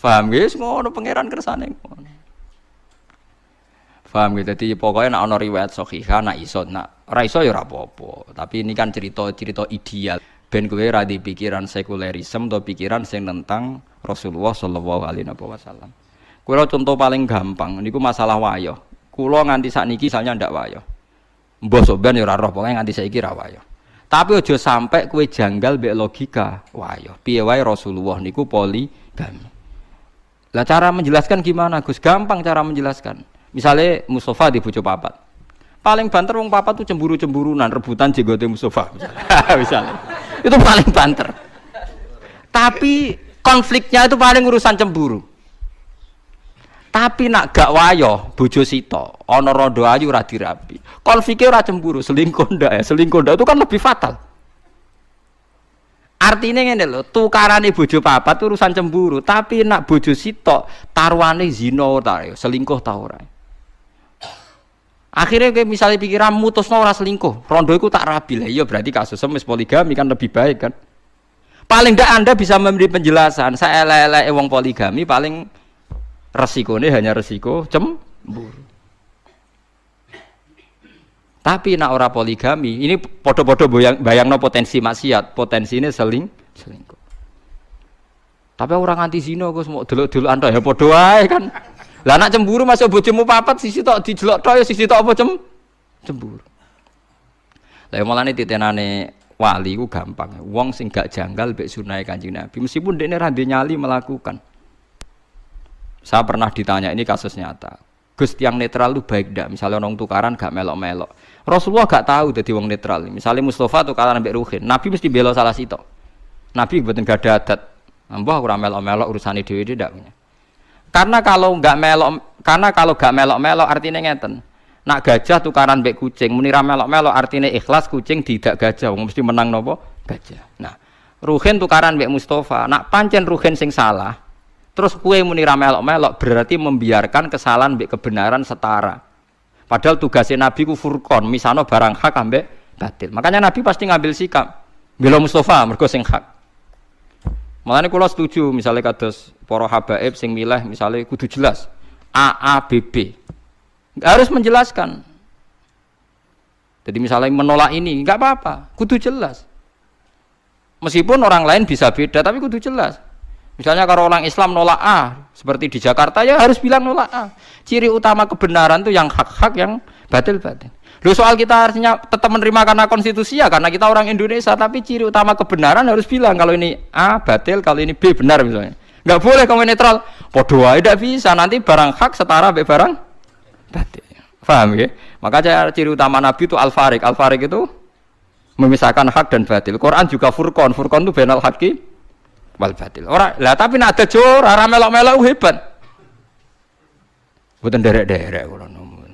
Paham guys, ngono pangeran kersane ngono. Paham gitu. Jadi pokoknya nak ono riwayat sahihah nak iso, nak ora iso ya ora apa-apa. Tapi ini kan cerita-cerita ideal. Ben kowe ra di pikiran sekulerisme atau pikiran sing tentang Rasulullah sallallahu alaihi wasallam. Kula contoh paling gampang niku masalah wayo. Kula nganti sakniki misalnya ndak wayo. Mbah sampean ya ora roh, pokoke nganti saiki ra wayo. Tapi aja sampai kowe janggal mbek logika wayo. Piye wae Rasulullah niku poligami. Lah cara menjelaskan gimana Gus? Gampang cara menjelaskan. Misalnya Mustafa di bojo papat. Paling banter wong papat tuh cemburu-cemburunan, rebutan jenggote Mustafa misalnya. Itu paling banter. Tapi konfliknya itu paling urusan cemburu. Tapi nak gak wayo bojo sito, ana rondo ayu ora dirapi. Konfliknya ora cemburu, selingkuh ndak ya. Selingkuh ndak itu kan lebih fatal. Artinya ngene lho, tukarane bojo papat itu urusan cemburu, tapi nak bojo sitok taruhane zina ta, selingkuh ta ora. Akhirnya kayak misalnya pikiran mutusno ora selingkuh, rondo iku tak rabi lah, iya berarti kasusnya wis poligami kan lebih baik kan. Paling ndak Anda bisa memberi penjelasan, saya elek-eleke wong poligami paling resikonya hanya resiko cemburu. Tapi nak ora poligami, ini podo-podo bayangno potensi maksiat, potensi ini selingkuh. Tapi orang anti zina Gus mau delok-delok Anda ya podo wae kan. Lah nak cemburu masuk bojomu papat sisi tok dijelok tok ya sisi tok apa cemburu. Lah mulane titenane wali ku gampang. Wong sing gak janggal mek sunnahe Kanjeng Nabi meskipun dekne ra nyali melakukan. Saya pernah ditanya, ini kasus nyata. Gus yang netral lu baik ndak? Misalnya orang tukaran gak melok-melok. Rasulullah gak tahu dadi wong netral. Misalnya Mustafa tukaran ambek Ruhin, Nabi mesti bela salah sitok. Nabi mboten gak ada adat. Mbah ora melok-melok urusane dhewe ndak punya. Karena kalau gak melok-melok artinya ngeten. Nak gajah tukaran mbek kucing, muni ra melok-melok artinya ikhlas kucing tidak gajah, wong mesti menang nopo? Gajah. Nah, Ruhin tukaran mbek Mustafa, nak pancen Ruhin sing salah. Terus kue muni ra melok-melok berarti membiarkan kesalahan mbek kebenaran setara. Padahal tugasnya Nabi ku furqon, misano barang hak ambek batil. Makanya Nabi pasti ngambil sikap. Bela Mustafa mergo sing hak. Makanya kula setuju misalnya kados para habaib sing milih misalnya kudu jelas A B B. Harus menjelaskan. Jadi misalnya menolak ini enggak apa-apa, kudu jelas. Meskipun orang lain bisa beda tapi kudu jelas. Misalnya kalau orang Islam nolak A, seperti di Jakarta ya harus bilang nolak A. Ciri utama kebenaran itu yang hak-hak, yang batil-batil. Loh soal kita harusnya tetap menerima karena konstitusi ya, karena kita orang Indonesia, tapi ciri utama kebenaran harus bilang kalau ini A batil, kalau ini B benar misalnya. Enggak boleh kamu netral. Podo wae ndak bisa, nanti barang hak setara mbek barang batil. Paham ya? Maka ciri utama Nabi itu al-farik. Al-farik itu memisahkan hak dan batil. Quran juga furqan. Furqan itu bainal haqqi wal batil. Ora, lah tapi nek ada jor ora melok-melok hebat. Mboten derek-derek kula nomor.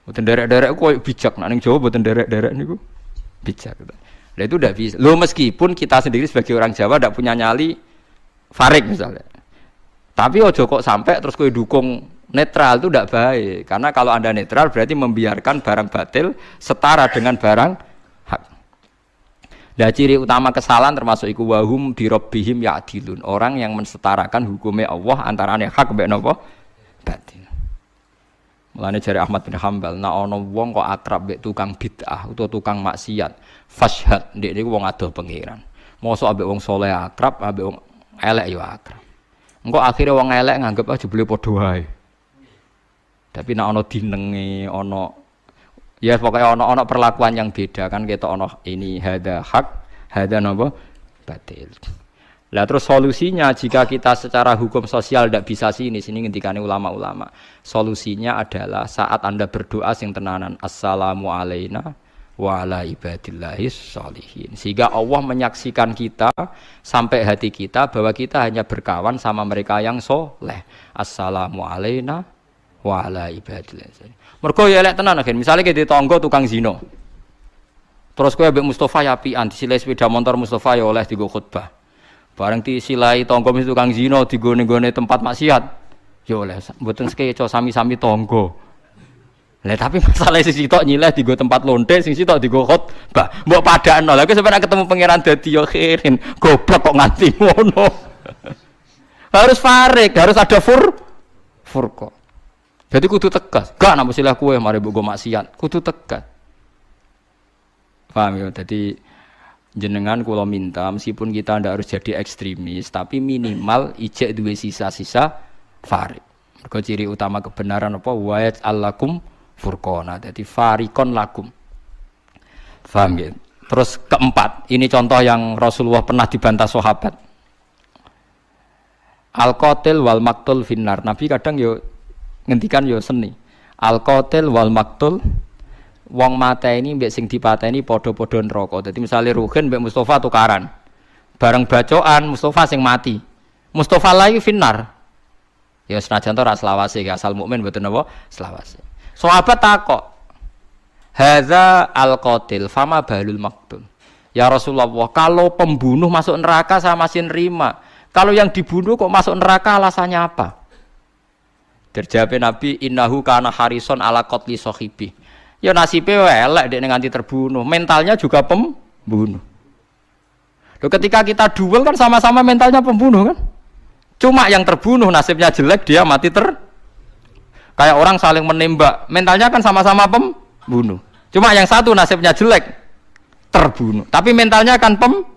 Mboten derek-derek koyo bijak nek ning Jawa mboten derek-derek niku bijak. Lah itu ndak bisa. Loh meskipun kita sendiri sebagai orang Jawa ndak punya nyali farik misalnya. Tapi ojo kok sampai terus kowe dukung netral itu ndak baik. Karena kalau Anda netral berarti membiarkan barang batil setara dengan barang hak. Nah, ciri utama kesalahan termasuk iku wahum bi rabbihim ya'dilun. Orang yang mensetarakan hukumnya Allah antarane hak mbek napa? Batil. Mulane jare Ahmad bin Hambal, nek ana wong kok akrab mbek tukang bid'ah utawa tukang maksiat, fashhad ndek niku wong adoh pangeran. Mosok ambek wong saleh akrab, ambek wong elek ya akrab. Engko akhire wong elek nganggep aja jebule padha wae. Tapi nek ana dinenge, ana ya pokoknya ono perlakuan yang beda kan kita ono ini hada hak, hada napa batil. Lah terus solusinya jika kita secara hukum sosial tidak bisa sini ngendikane ulama-ulama. Solusinya adalah saat Anda berdoa sing tenanan assalamu alaina wa ala ibadillahis sholihin. Sehingga Allah menyaksikan kita sampai hati kita bahwa kita hanya berkawan sama mereka yang soleh. Assalamu alaina wa ala ibadillahis. Mergo ya elek tenan akhir. Misale kita tangga tukang zina. Terus kowe ambek Mustafa ya apian disilai sepeda motor Mustafa ya oleh digo khutbah. Bareng disilai tangga mis tukang zina digone-gone tempat maksiat. Ya oleh mboten sekeco sami-sami tangga. Lah tapi masalah sisi tok nyileh digo tempat lonte sing sitok digo khutbah. Mbok padakno. Lah kowe sampeyan ketemu pangeran dadi yo khirin. Goblok kok nganti ngono. Harus farik, harus ada furqa. Jadi kudu tegas. Gak napa silah kowe mari mbok maksiat, kudu tegas. Paham ya? Jadi jenengan kula minta meskipun kita ndak harus jadi ekstremis, tapi minimal ijek duwe sisa-sisa farik. Mergo ciri utama kebenaran apa? Wa ya'alakum furqana. Jadi farikon lakum. Paham ya? Terus keempat, ini contoh yang Rasulullah pernah dibantah sahabat. Al-qatil wal maktul finnar. Nabi kadang yo ngendikan yo seni. Al-qatil wal maktul, wong mateni mbek sing dipateni padha-padha neraka. Dadi misale Ruhin mbek Mustafa tukaran. Bareng bacokan Mustafa sing mati. Mustafa lagi finnar. Ya senajan to ra selawase asal mukmin mboten napa selawase. Sahabat takok, "Hadza al-qatil fama balul maktul." Ya Rasulullah, kalau pembunuh masuk neraka saya masih nerima. Kalau yang dibunuh kok masuk neraka alasannya apa? Terjawab Nabi, innahu kana harison ala qatli sahibi. Ya nasibnya elek dek nganti terbunuh, mentalnya juga pembunuh. Loh, ketika kita duel kan sama-sama mentalnya pembunuh kan? Cuma yang terbunuh nasibnya jelek, dia mati kayak orang saling menembak, mentalnya kan sama-sama pembunuh. Cuma yang satu nasibnya jelek, terbunuh. Tapi mentalnya kan pembunuh.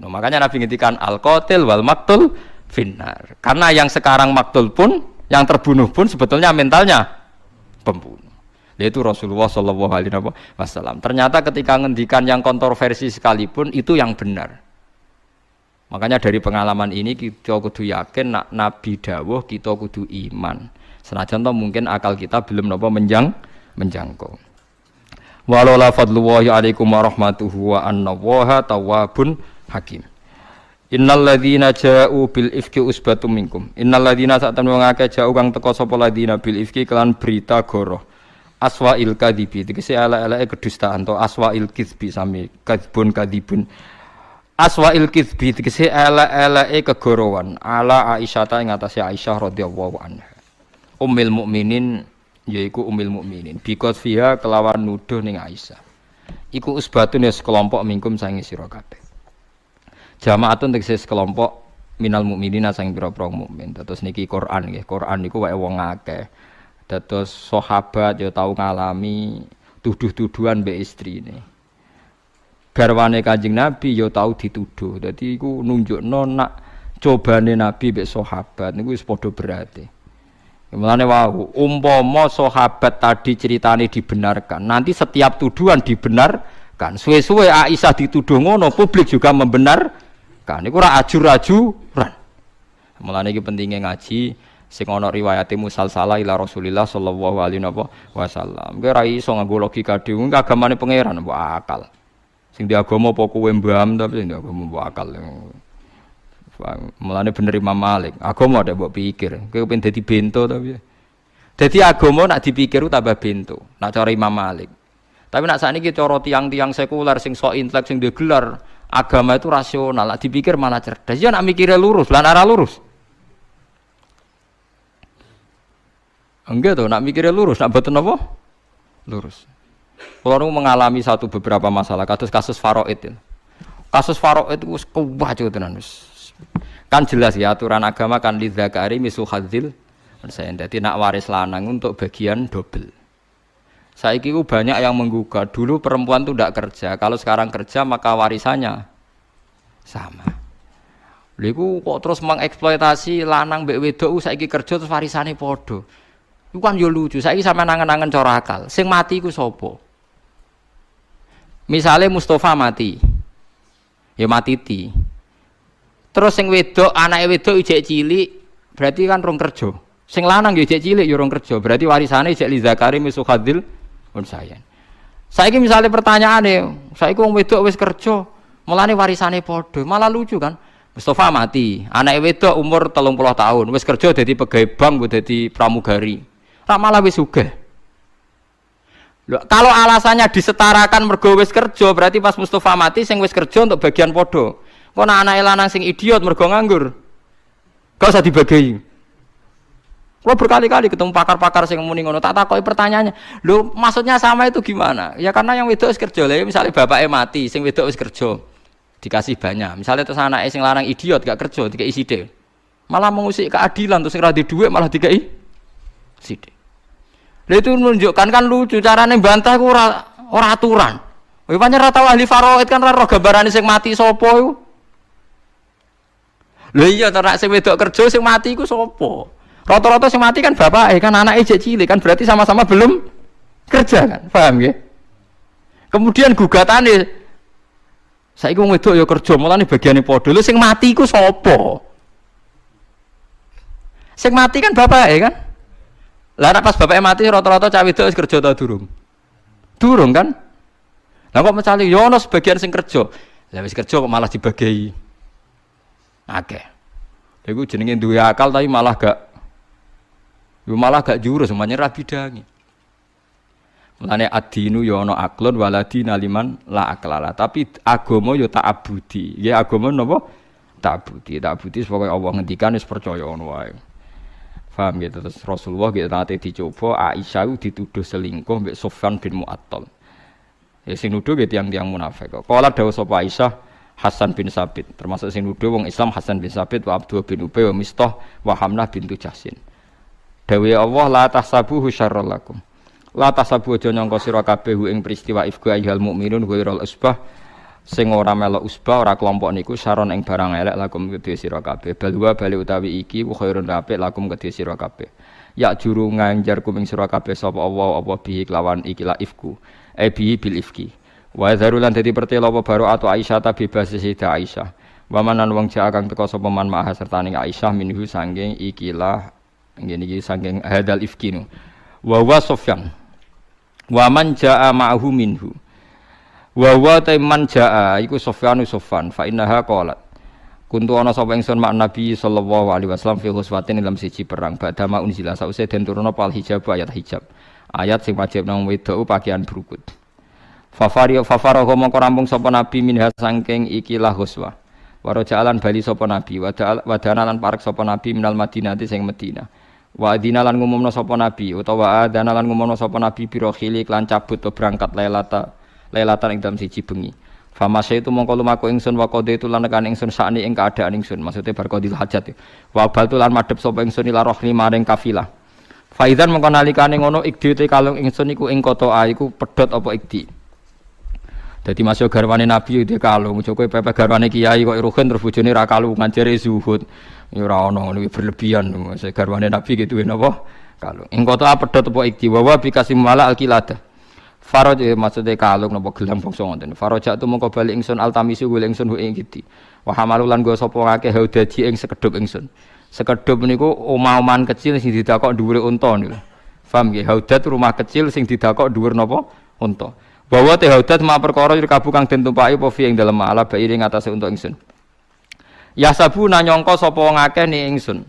Makanya Nabi ngintikan al-qatil wal maktul finnar. Karena yang sekarang maktul pun, yang terbunuh pun sebetulnya mentalnya pembunuh. Yaitu Rasulullah Shallallahu Alaihi Wasallam. Ternyata ketika ngendikan yang kontroversi sekalipun itu yang benar. Makanya dari pengalaman ini kita kudu yakin nak Nabi dawuh kita kudu iman. Senajan toh mungkin akal kita belum napa menjangkau. Walola fadlullahi alaikum warahmatuhu wa annallaha tawwabun hakim. Innal ladzina ja'u bil ifki usbatum minkum. Innal ladzina sa'atan wong akeh ja'u kang teka sapa ladzina bil ifki kelan berita goroh. Aswa'il kadzibi tegese ala-alake kedustaan to aswa'il kizbi sami kadzbun kadzibun. Aswa'il kizbi tegese ala-alake kegorowan ala Aisyah ta ing atase Aisyah radhiyallahu anha. Ummul mukminin yaiku ummul mukminin because fiha kelawan nuduh ning Aisyah. Iku usbatun ya sekelompok mingkum sange sira kabeh. Jamaatun tegese sekelompok minal mukminina sang pira-pira mukmin. Terus niki Quran nggih. Quran niku wae wong akeh. Dados sahabat ya tau ngalami tuduh-tuduhan mbek istrine. Garwane Kanjeng Nabi ya tau dituduh. Dadi iku nunjukno nak cobane Nabi mbek sahabat niku wis padha berarti. Mulane wau umpama sahabat tadi ceritane dibenarkan, nanti setiap tuduhan dibenarkan. Suwe-suwe Aisyah dituduh ngono, publik juga membenarkan. Iku ora ajur-ajuran. Mulane iki pentinge ngaji sing ana riwayate musalsalah ila Rasulillah sallallahu alaihi wasallam. Kowe ora iso nganggo logika dhewe, agamane pangeran mbok akal. Sing di agama apa kowe mbam tapi sing di agama mbok akal. Mulane bener Imam Malik, agama ada mbok pikir. Kowe pengen dadi bento tapi. Dadi agama nak dipikir tambah bento. Nak cara Imam Malik. Tapi nak sakniki cara tiang-tiang sekuler sing sok intelek sing digelar agama itu rasional, nak dipikir malah cerdas. Ya nak mikire lurus, lan ora lurus. Enggak tuh, nak mikirnya lurus, nak betul apa? Lurus. Kalau mengalami beberapa masalah, kasus faraid. Kasus faraid itu kuwat tenan wis. Kan jelas ya aturan agama kan lidzakari misu hadzil. Jadi nak waris lanang untuk bagian double. Saiki ku banyak yang menggugat. Dulu perempuan tuh tidak kerja, kalau sekarang kerja maka warisannya sama. Lha kok terus mengeksploitasi lanang mbek wedok saiki kerja terus warisane padha. Iku kan yo lucu, saiki sampean nangen-nangen cara akal. Sing mati iku sapa? Misale Mustafa mati. Ya mati ti. Terus sing wedok, anake wedok ijek cilik, berarti kan rong kerja. Sing lanang yo ijek cilik yo rong kerja, berarti warisane ijek li zakari misukhadil unsayan. Saiki misale pertanyaane, saiki wong wedok wis kerja, mulane warisane padha. Malah lucu kan? Mustafa mati, anake wedok umur 30 tahun, wis kerja dadi pegawai bank, dadi pramugari. Rak malah wis sugih. Loh, kalau alasannya disetarakan mergo wis kerja, berarti pas Mustafa mati sing wis kerja untuk bagian padha. Kok anake lanang sing idiot mergo nganggur. Gak usah dibagi. Kalau berkali-kali ketemu pakar-pakar sing muni ngono, tak takoki pertanyaannya. Lho, maksudnya sama itu gimana? Ya karena yang wedok wis kerja. Lah misalnya bapaknya mati, sing wedok wis kerja. Dikasih banyak. Misalnya terus anake sing lanang idiot gak kerja, dikei sithik. Malah mengusik keadilan terus ora di dhuwit malah dikei sithik. Lha itu menunjukkan kan lucu carane bantah ku ora aturan. Kowe pancen ora tau ahli faraid kan ora roh gambarane sing mati sapa iku. Lha iya to nek sing wedok kerja sing mati iku sapa? Rata-rata sing mati kan bapake kan anake jek cilik kan berarti sama-sama belum kerja kan. Paham nggih? Kemudian gugatane saiki wong wedok ya kerja mulane bagiane padha. Lho sing mati iku sapa? Sing mati kan bapake kan? Lah nek pas bapake mati rata-rata cah wedok wis kerja ta durung? Durung kan? Lah kok mencali yo ono sebagian sing kerja. Lah wis kerja kok malah dibagi akeh. Lha iku jenenge duwe akal tapi malah gak jurus semuanya ra bidangi. Mulane ad-dinu yo ana aklun waladina liman la aklala. Tapi agama yo ta'abudi. Ya agama napa? Ta'abudi. Ta'abudi pokoke Allah ngendikan wis percaya ngono wae. Paham gitu terus Rasulullah gitu nate dicoba Aisyah dituduh selingkuh mbek Sofyan bin Mu'attal. Ya sing nuduh gitu tiang-tiang munafik. Kala dawuh sapa Aisyah Hasan bin Sabit termasuk sing nuduh wong Islam Hasan bin Sabit wa Abdullah bin Ubay wa Mistah wa Hamnah bintu Jahsin. Dawuh Allah la tahsabuhu syarrul lakum. La tahsabu aja nyangka sira kabeh ing peristiwa ifku ayyuhal mukminun ghairul usbah sing ora melok usbah ora kelompok niku saron ing barang elek lakum kedhe sira kabeh balwa bali utawi iki khairun apik lakum kedhe sira kabeh ya juru nganjar kuming sira kabeh sapa Allah apa bihi kelawan iki la ifku bihi bil ifki wa zarulan dadi pertelo apa baro atau Aisyah ta bebas Sayyidah Aisyah wa manan wong jaa kang teka sapa man maha sertane Aisyah minhu saking ikilah ngene iki saking hadal ifkinu wa wa Sufyan wa man jaa ma'hu minhu wa wa taiman jaa iku Sufyan fa innaha qalat kuntu ana sapa ingsun mak Nabi sallallahu alaihi wasallam fi ghuswatin dalam siji perang badama unzila sause den turuna pal hijab ayat sing wajib nang wedok pakaian brukut fafaro mongko rampung sapa Nabi minha saking ikilah ghuswah waro jalan bali sapa Nabi wadana lan parek sapa Nabi minal Madinati sing Madinah wa adina lan ngumumna sapa Nabi utawa adana lan ngumumna sapa Nabi biro khili lan cabut to berangkat lailatan ing dalam siji bengi. Famase itu mongko lumaku ingsun wa qade itu lan nekan ingsun sakni ing keadaan ingsun. Maksude bar qadil hajat. Wa bal lan madhep sapa ingsun ila rohli maring kafilah. Faidan mongko nalikane ngono ikdi te kalung ingsun iku ing kota iku pedhot apa ikdi. Dadi masuk garwane Nabi itu kalung, ojo kowe pepe garwane kiai kok rugen terus bojone ra kalungan jere zuhud. Ya ora ono ngono berlebihan. Masuk garwane Nabi gitu napa? Kalung. Ing kota pedhot apa ikdi wa bikasim mala alqiladah. Faraj maksude kalung napa gelang bangsa ngoten. Farajak tu mongko bali ingsun altamisi golek ingsun ing giti. Wa hamalulan go sapa ngake haudaji ing sekedhup ingsun. Sekedhup niku omah-omahan kecil sing didakok dhuwure unta niku. Paham nggih? Haudat rumah kecil sing didakok dhuwur napa? Unta. Bahwa te haudat ma perkara kabu kang den tumpaki apa fi ing dalem ala bairi ing atase unta ingsun. Ya sabu nanyangka sapa ngake ni ingsun.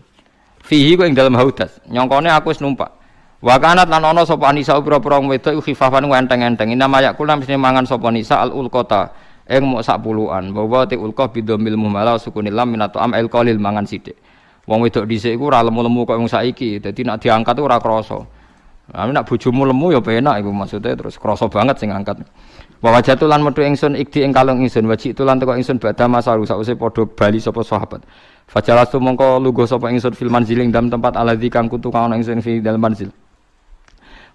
Fihi ku ing dalem haudat. Nyangkane aku wis numpak. Wa kanat lan ana sapa nisa pira-pira wedok khifafan enteng-enteng inama yakul mesti mangan sapa nisa al ulqata ing mok sak puluhan bahwa te ulqah bidomil muhmala sukunil lam minato am el qalil mangan sithik wong wedok dhisik iku ora lemu-lemu kok wong saiki dadi nek diangkat ora krasa nek bojomu lemu ya penak iku maksude terus krasa banget sing angkat wa wajatu lan metu ingsun ikdi ing kalung ingsun waji tulan teko ingsun badha masaru sause padha bali sapa sahabat fajalastu mongko lungguh sapa ingsun fil manziling dalam tempat aladzi kang kutu kang ana ingsun fi dalem manzil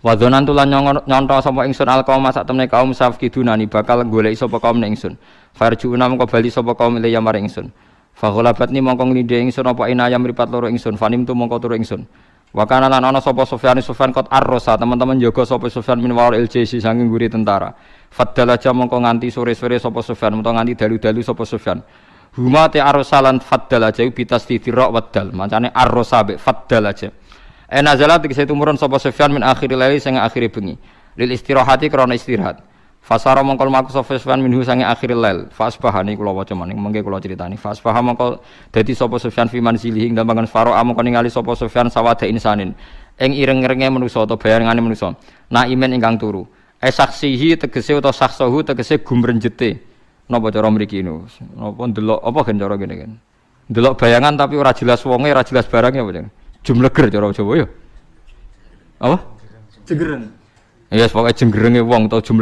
Wadonan tulan nyonto sapa ingsun alqaum sak temne kaum safkidunani bakal goleki sapa kaum ning ingsun. Farjuuna mongko bali sapa kaum liya maring ingsun. Fa ghalabatni mongko nglindhe ingsun apa inaya mripat loro ingsun. Fanim tu mongko turu ingsun. Wa kana lan ana sapa Sufyan kot arrosa teman-teman jaga sapa Sufyan min war LJC saking nguri tentara. Faddal aja mongko nganti sore-sore sapa Sufyan utawa nganti dalu-dalu sapa Sufyan. Huma te arsalan faddal aja bitas tidirok waddal. Mancane arrosa be faddal aja. Nazalat dikse tumurun sapa Sufyan min akhiril laili sing akhire bengi. Lil istirahati krana istirahat. Fasara mongkol maku sapa Sufyan minhu sange akhiril lail. Fasbahani kula waca maning mengke kula critani. Fasbah mongkol dadi sapa Sufyan fi manzilihi ing dambangan faro among ningali sapa Sufyan sawada insanin. Ing ireng-irenge manusa utawa bayangane manusa. Naimen ingkang turu. Saksihi tegese utawa saksahu tegese gumrenjete. Napa cara mriki niku? Napa ndelok apa gen cara ngene kan. Ndelok bayangan tapi ora jelas wonge, ora jelas barange apa jenenge. Jumleger cara Jawa ya. Apa? Jengereng. Ya yes, pokoke jenggerenge wong tau jumleger.